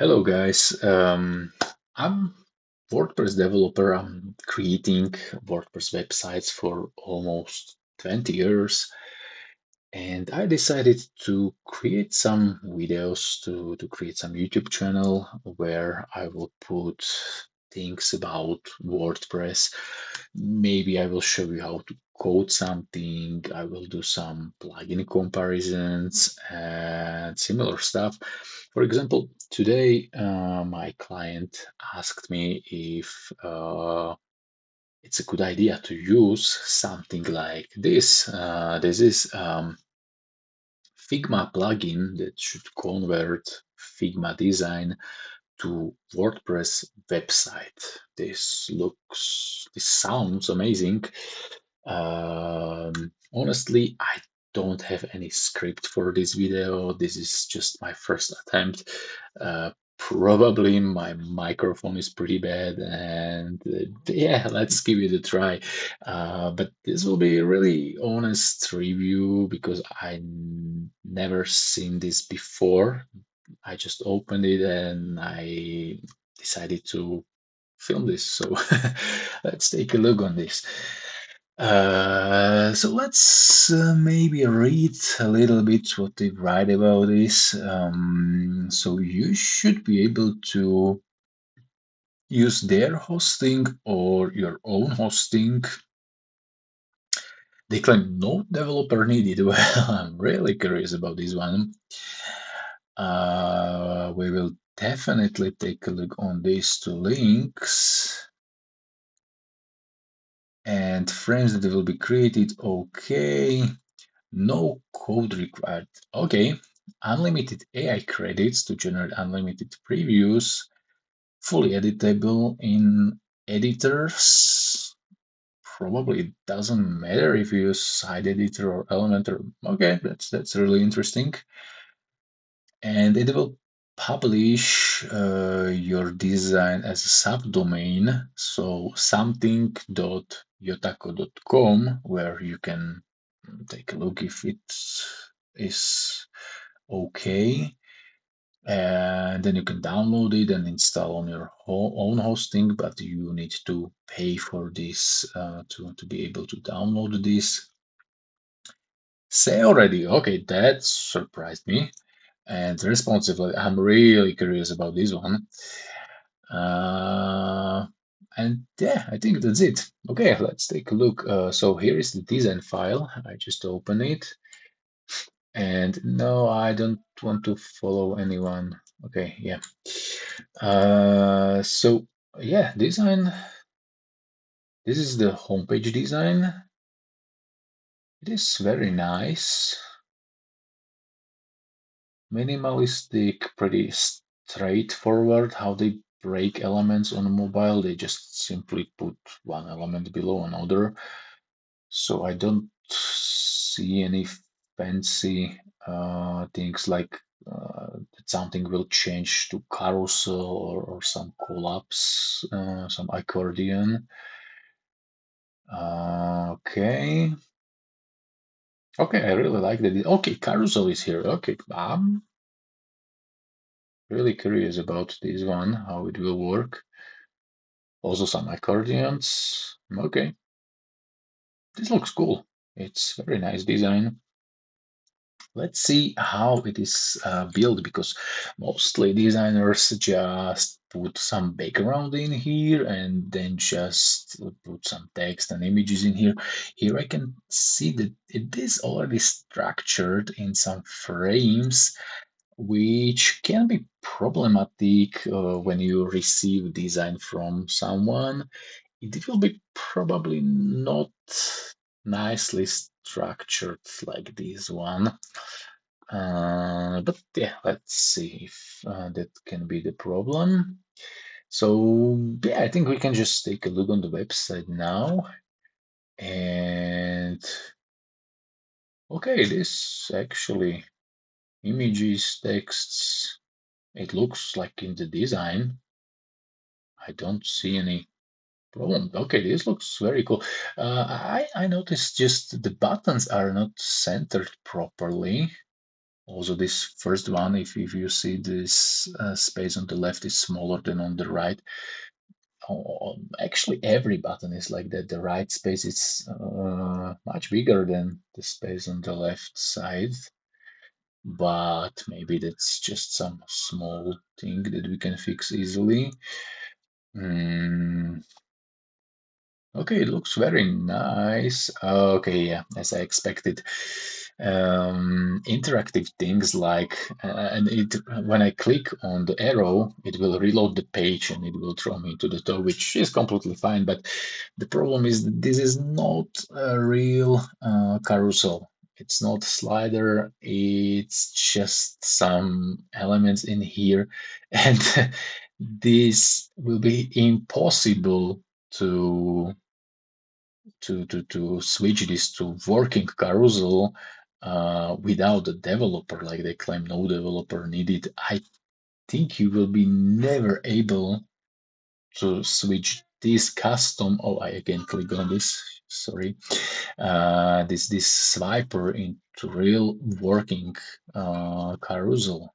Hello guys, I'm WordPress developer. I'm creating WordPress websites for almost 20 years, and I decided to create some videos to create some YouTube channel where I will put things about WordPress. Maybe I will show you how to code something. I will do some plugin comparisons and similar stuff. For example, today my client asked me if it's a good idea to use something like this. This is Figma plugin that should convert Figma design to WordPress website. This sounds amazing. Honestly, I don't have any script for this video. This is just my first attempt. Probably my microphone is pretty bad, and yeah, let's give it a try. But this will be a really honest review because never seen this before. I just opened it and I decided to film this. So let's take a look on this. So let's maybe read a little bit what they write about this. So you should be able to use their hosting or your own hosting. They claim no developer needed. Well, I'm really curious about this one. We will definitely take a look on these two links. And frames that will be created. Okay. No code required. Okay. Unlimited AI credits to generate unlimited previews. Fully editable in editors. Probably it doesn't matter if you use side editor or Elementor. Okay, that's really interesting. And it will publish your design as a subdomain, so something.yotako.com, where you can take a look if it is okay. And then you can download it and install on your own hosting, but you need to pay for this to be able to download this. Say already, okay, that surprised me. And responsively, I'm really curious about this one. Uh, and yeah, I think that's it. Okay, let's take a look. So here is the design file. I just open it. And no, I don't want to follow anyone. Okay, yeah. So yeah, design. This is the homepage design. It is very nice. Minimalistic, pretty straightforward how they break elements on a mobile. They just simply put one element below another. So I don't see any fancy things like that something will change to carousel or some collapse, some accordion. Okay. Okay, I really like that. Okay, carousel is here. Okay, I'm really curious about this one, how it will work. Also some accordions. Okay, this looks cool. It's very nice design. Let's see how it is built, because mostly designers just put some background in here and then just put some text and images in here. Here I can see that it is already structured in some frames, which can be problematic when you receive design from someone. It will be probably not nicely structured like this one. But yeah, let's see if that can be the problem. So yeah, I think we can just take a look on the website now. And okay, this actually images, texts, it looks like in the design. I don't see any problem. Okay, this looks very cool. I noticed just the buttons are not centered properly. Also, this first one, if you see this space on the left is smaller than on the right. Actually, every button is like that. The right space is much bigger than the space on the left side, but maybe that's just some small thing that we can fix easily. Mm, Okay, it looks very nice. Okay, yeah, as I expected. Interactive things like, and it when I click on the arrow, it will reload the page and it will throw me to the top, which is completely fine. But the problem is that this is not a real carousel. It's not slider. It's just some elements in here, and this will be impossible to to switch this to working carousel without a developer. Like they claim no developer needed. I think you will be never able to switch this custom. Oh, I again click on this. Sorry, this swiper into real working carousel.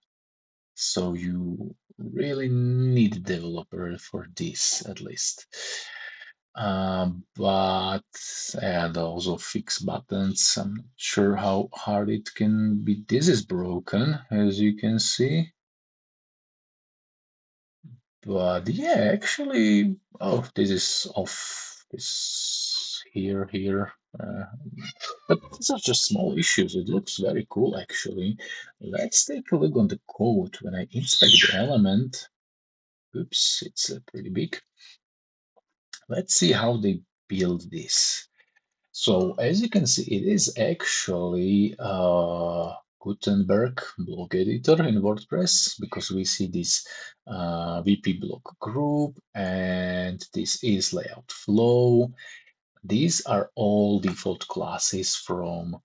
So you really need a developer for this at least. But and also fix buttons. I'm not sure how hard it can be. This is broken, as you can see. But yeah, actually, oh, this is off. This here. Uh, but these are just small issues. It looks very cool, actually. Let's take a look on the code. When I inspect the element, oops, it's pretty big. Let's see how they build this. So as you can see, it is actually Gutenberg block editor in WordPress because we see this VP block group and this is layout flow. These are all default classes from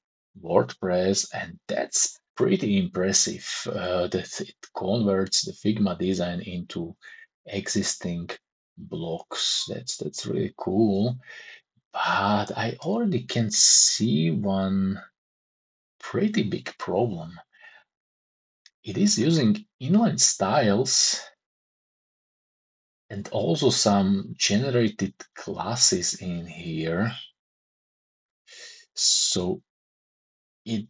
WordPress, and that's pretty impressive that it converts the Figma design into existing blocks. That's really cool. But I already can see one pretty big problem. It is using inline styles and also some generated classes in here. So it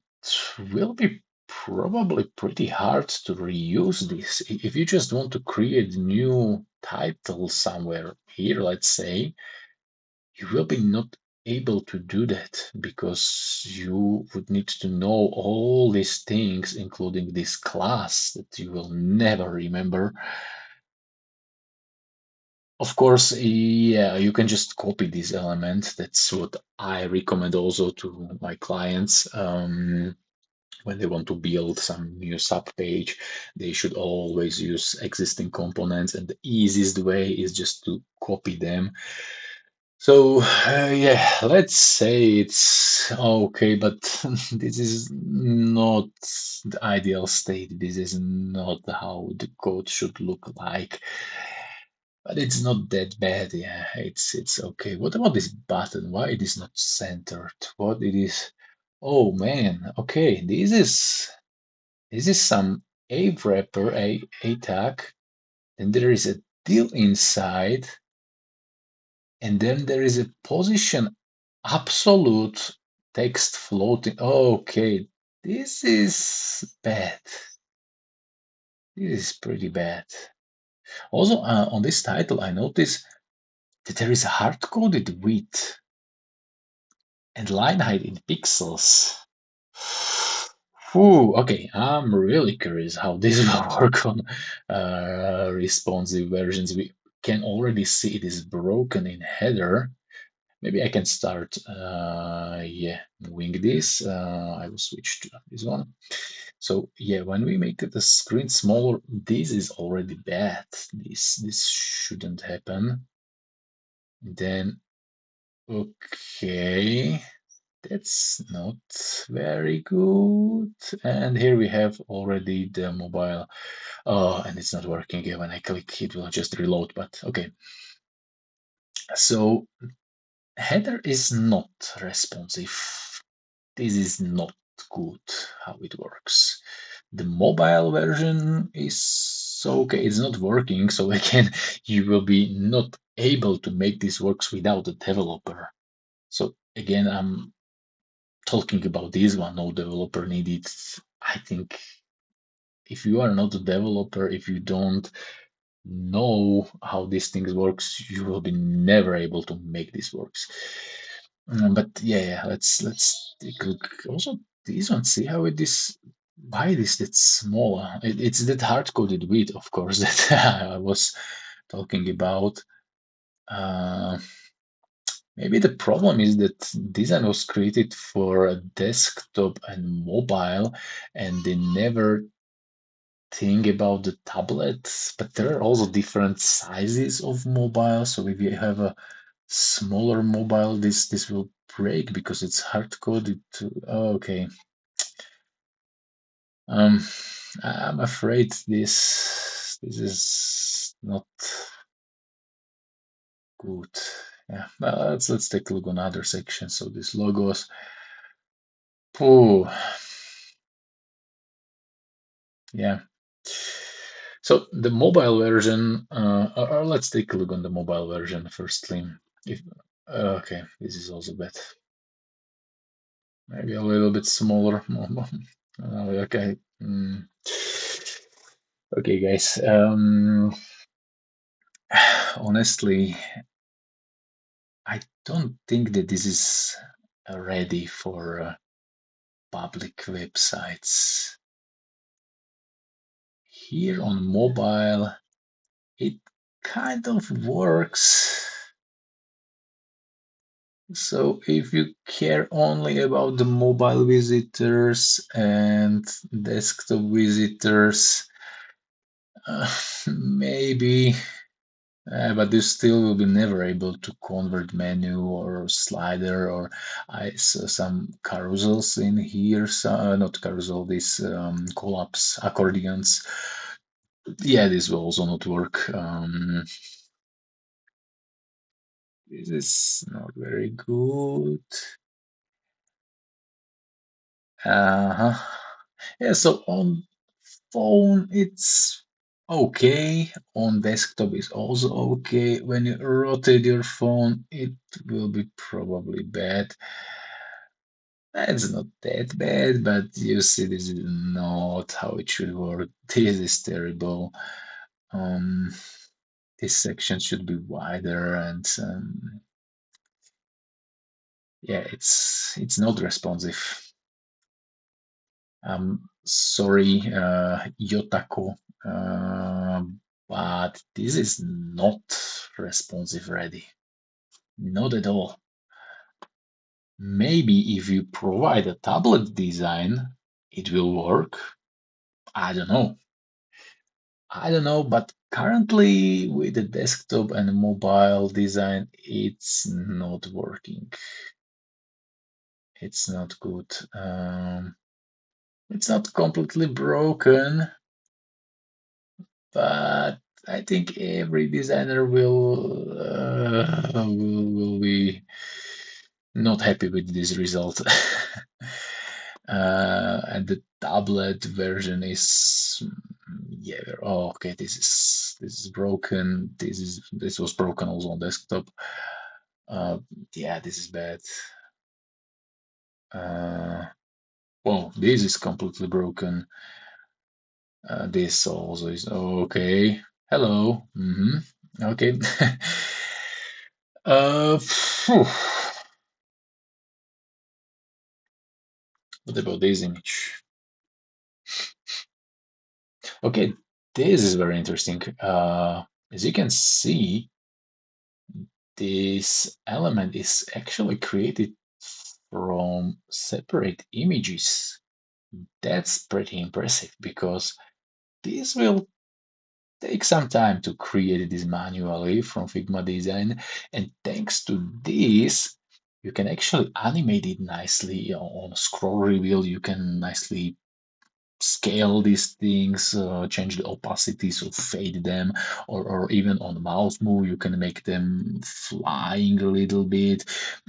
will be probably pretty hard to reuse this. If you just want to create new title somewhere here, let's say, you will be not able to do that because you would need to know all these things, including this class that you will never remember. Of course, yeah, you can just copy this element. That's what I recommend also to my clients. When they want to build some new sub page, they should always use existing components, and the easiest way is just to copy them. So, yeah, let's say it's okay, but this is not the ideal state. This is not how the code should look like. But it's not that bad, yeah. It's okay. What about this button? Why it is not centered? What it is? Oh man, okay. This is some a wrapper, a tag, and there is a deal inside, and then there is a position absolute text floating. Okay, this is bad. This is pretty bad. Also, on this title, I notice that there is a hard-coded width and line height in pixels. Whew, okay, I'm really curious how this will work on responsive versions. We can already see it is broken in header. Maybe I can start, yeah, moving this. I will switch to this one. So yeah, when we make the screen smaller, this is already bad. This shouldn't happen. Then, okay, that's not very good. And here we have already the mobile. Oh, and it's not working. Yeah, when I click, it will just reload, but okay. So header is not responsive. This is not good how it works. The mobile version is okay, it's not working, so again, you will be not able to make this works without a developer. So again, I'm talking about this one, no developer needed. I think if you are not a developer, if you don't know how these things works, you will be never able to make this works. But yeah, let's take a look. Also, this one, see how it is. Why it is that small? It's that hard coded width, of course, that I was talking about. Uh, Maybe the problem is that design was created for a desktop and mobile, and they never think about the tablets. But there are also different sizes of mobile. So if you have a smaller mobile, this will break because it's hard coded to. Oh, okay. Um, I'm afraid this is not good. Yeah, let's take a look on other sections. So these logos. Oh, yeah. So the mobile version, or let's take a look on the mobile version firstly. If okay, this is also bad. Maybe a little bit smaller. Okay. Okay, guys. Honestly, I don't think that this is ready for public websites. Here on mobile, it kind of works. So if you care only about the mobile visitors and desktop visitors, maybe, but you still will be never able to convert menu or slider, or I saw some carousels in here, so, not carousel, these collapse accordions. Yeah, this will also not work. This is not very good. Uh-huh. Yeah, so on phone it's okay. On desktop is also okay. When you rotate your phone, it will be probably bad. It's not that bad, but you see, this is not how it should work. This is terrible. Um, this section should be wider, and yeah, it's not responsive. Sorry, Yotako, uh, but this is not responsive ready. Not at all. Maybe if you provide a tablet design, it will work. I don't know. I don't know, but currently with the desktop and mobile design, it's not working. It's not good. It's not completely broken, but I think every designer will be not happy with this result. And the tablet version is yeah. Oh, okay. This is broken. This was broken also on desktop. Yeah, this is bad. Well, this is completely broken. This also is okay. Hello. Okay. Phew. What about this image? Okay, this is very interesting. As you can see, this element is actually created from separate images. That's pretty impressive because this will take some time to create this manually from Figma design. And thanks to this, you can actually animate it nicely on scroll reveal. You can nicely scale these things, change the opacity, so fade them, or even on mouse move, you can make them flying a little bit.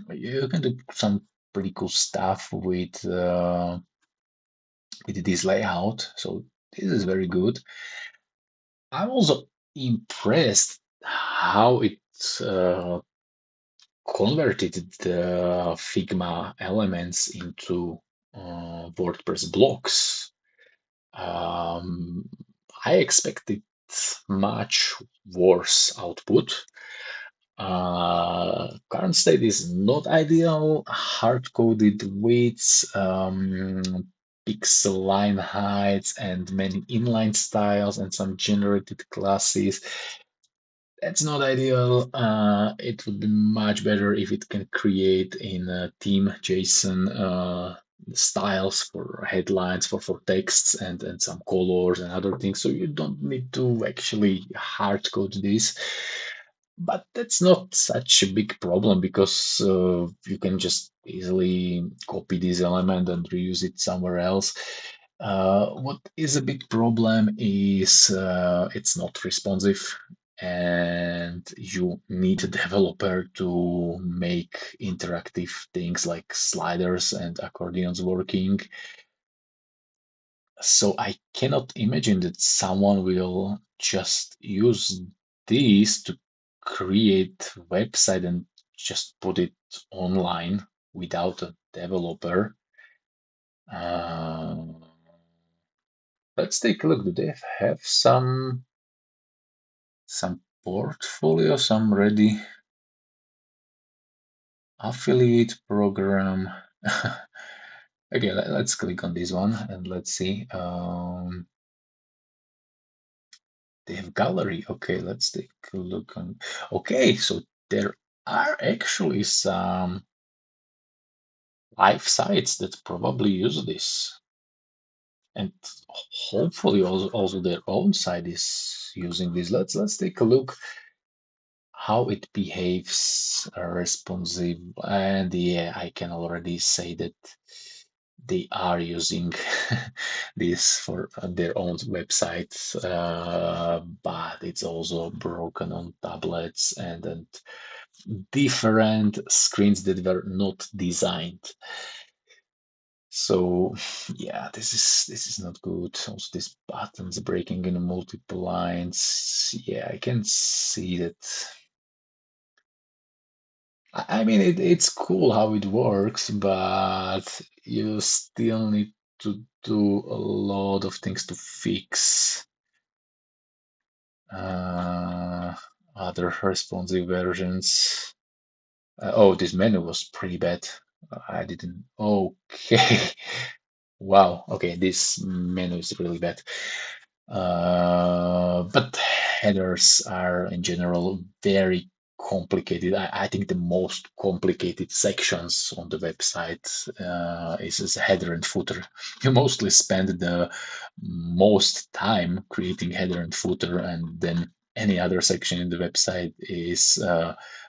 You can do some pretty cool stuff with with this layout. So this is very good. I'm also impressed how it converted the Figma elements into WordPress blocks. Um, I expected much worse output. Current state is not ideal. Hard-coded widths, pixel line heights, and many inline styles, and some generated classes. That's not ideal. It would be much better if it can create in a theme JSON styles for headlines, for texts, and some colors and other things. So you don't need to actually hard code this. But that's not such a big problem because you can just easily copy this element and reuse it somewhere else. What is a big problem is it's not responsive, and you need a developer to make interactive things like sliders and accordions working. So I cannot imagine that someone will just use these to create website and just put it online without a developer. Uh, let's take a look. Do they have some portfolio, some ready affiliate program? Okay, let's click on this one and let's see. They have gallery. Okay, let's take a look on. Okay, so there are actually some live sites that probably use this, and hopefully also their own site is using this. Let's take a look how it behaves responsive. And yeah, I can already say that they are using this for their own websites, but it's also broken on tablets and different screens that were not designed. So yeah, this is not good. Also, these buttons breaking in multiple lines. Yeah, I can see that. I mean, it's cool how it works, but you still need to do a lot of things to fix uh, other responsive versions. Oh, this menu was pretty bad. I didn't. Okay. Wow. Okay, this menu is really bad. But headers are in general very complicated. I think the most complicated sections on the website is header and footer. You mostly spend the most time creating header and footer, and then any other section in the website is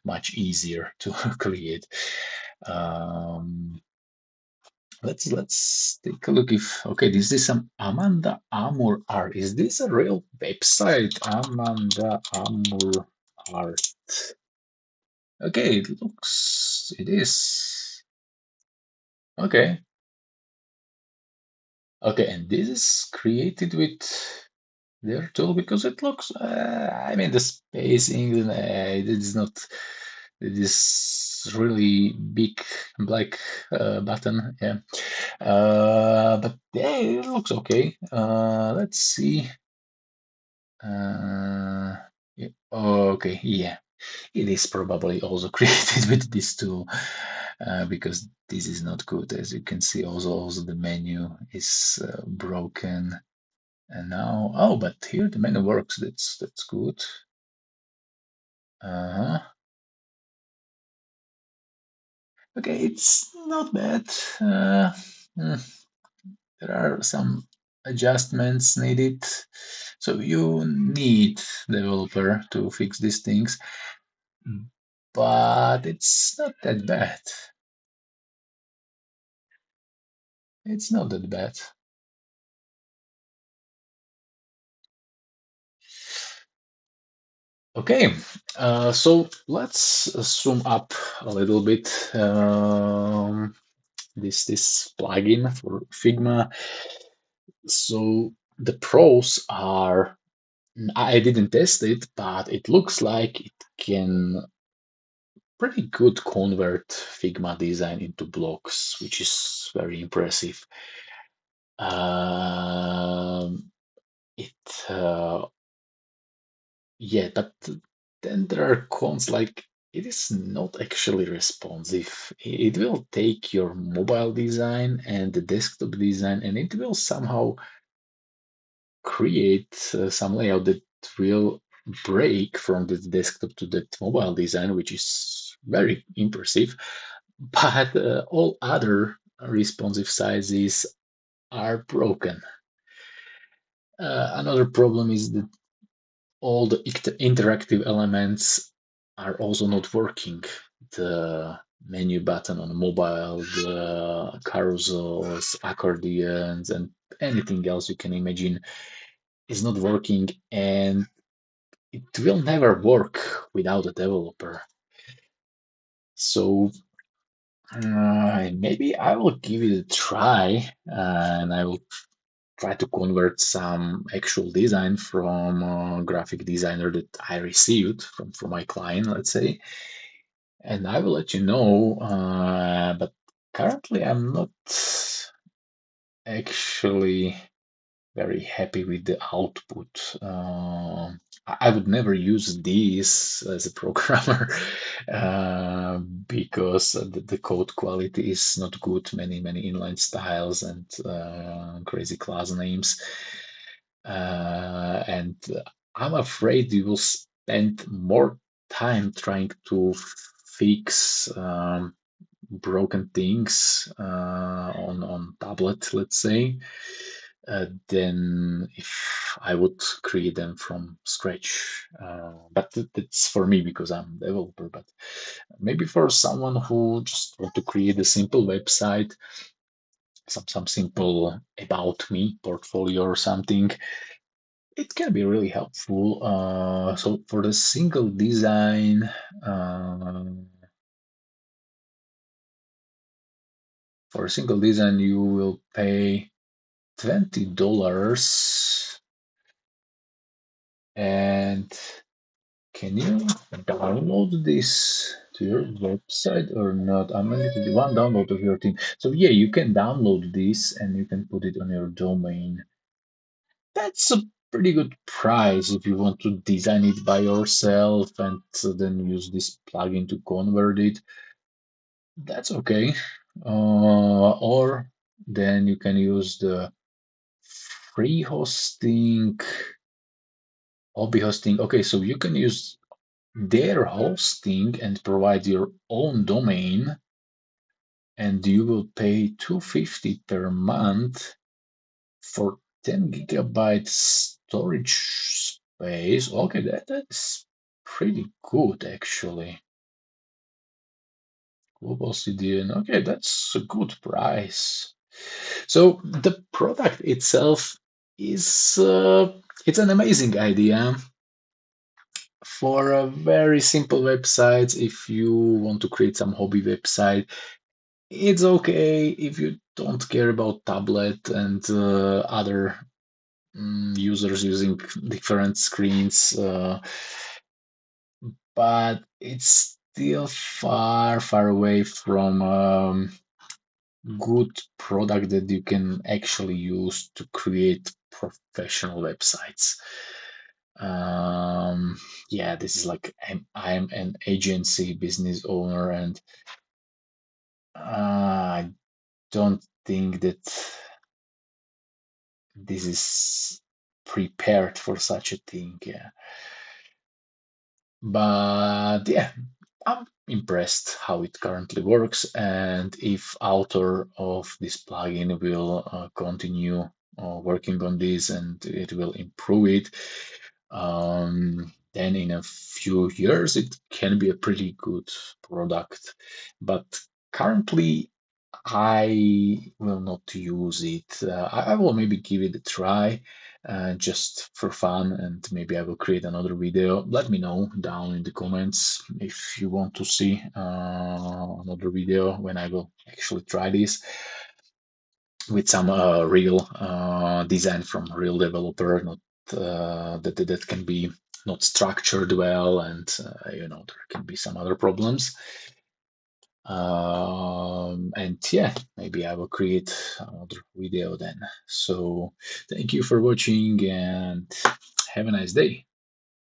much easier to create. Um, let's take a look if okay, this is some Amanda Amur art. Is this a real website? Amanda Amur art. Okay, it is. Okay. Okay, and this is created with their tool because it looks I mean the spacing it is not this really big black button, yeah. But yeah, it looks okay. Let's see. Uh, yeah, okay, yeah, it is probably also created with this tool because this is not good. As you can see, also the menu is broken. And now, oh, but here the menu works. That's good. Uh-huh. Okay, it's not bad. Mm, there are some adjustments needed. So you need developer to fix these things, but it's not that bad. It's not that bad. Okay, so let's zoom up a little bit. This plugin for Figma. So the pros are, I didn't test it, but it looks like it can pretty good convert Figma design into blocks, which is very impressive. Um, it Yeah, but then there are cons like it is not actually responsive. It will take your mobile design and the desktop design, and it will somehow create some layout that will break from the desktop to the mobile design, which is very impressive. But all other responsive sizes are broken. Another problem is that all the interactive elements are also not working. The menu button on mobile, the carousels, accordions, and anything else you can imagine is not working, and it will never work without a developer. So maybe I will give it a try, and I will try to convert some actual design from a graphic designer that I received from my client, let's say, and I will let you know. But currently, I'm not actually very happy with the output. I would never use this as a programmer because the code quality is not good. Many inline styles and crazy class names, and I'm afraid you will spend more time trying to fix broken things on tablet, let's say, than if I would create them from scratch. But that's for me because I'm a developer. But maybe for someone who just want to create a simple website, some simple about me portfolio or something, it can be really helpful. So for the single design, uh, you will pay $20. And can you download this to your website or not? I'm gonna need to do one download of your thing. So yeah, you can download this and you can put it on your domain. That's a pretty good price if you want to design it by yourself and then use this plugin to convert it. That's okay. Or then you can use the free hosting, hobby hosting. Okay, so you can use their hosting and provide your own domain, and you will pay 250 per month for 10 gigabytes storage space. Okay, that's pretty good actually. Global CDN. Okay, that's a good price. So the product itself is it's an amazing idea for a very simple website. If you want to create some hobby website, it's okay if you don't care about tablet and other users using different screens, but it's still far away from good product that you can actually use to create professional websites. Um, yeah, this is like I'm an agency business owner, and I don't think that this is prepared for such a thing. Yeah, but yeah, I'm impressed how it currently works, and if author of this plugin will continue working on this and it will improve it, then in a few years it can be a pretty good product. But currently, I will not use it. I will maybe give it a try just for fun, and maybe I will create another video. Let me know down in the comments if you want to see another video when I will actually try this. with some real design from real developer, not that can be not structured well, and there can be some other problems. And yeah, maybe I will create another video then. So thank you for watching and have a nice day.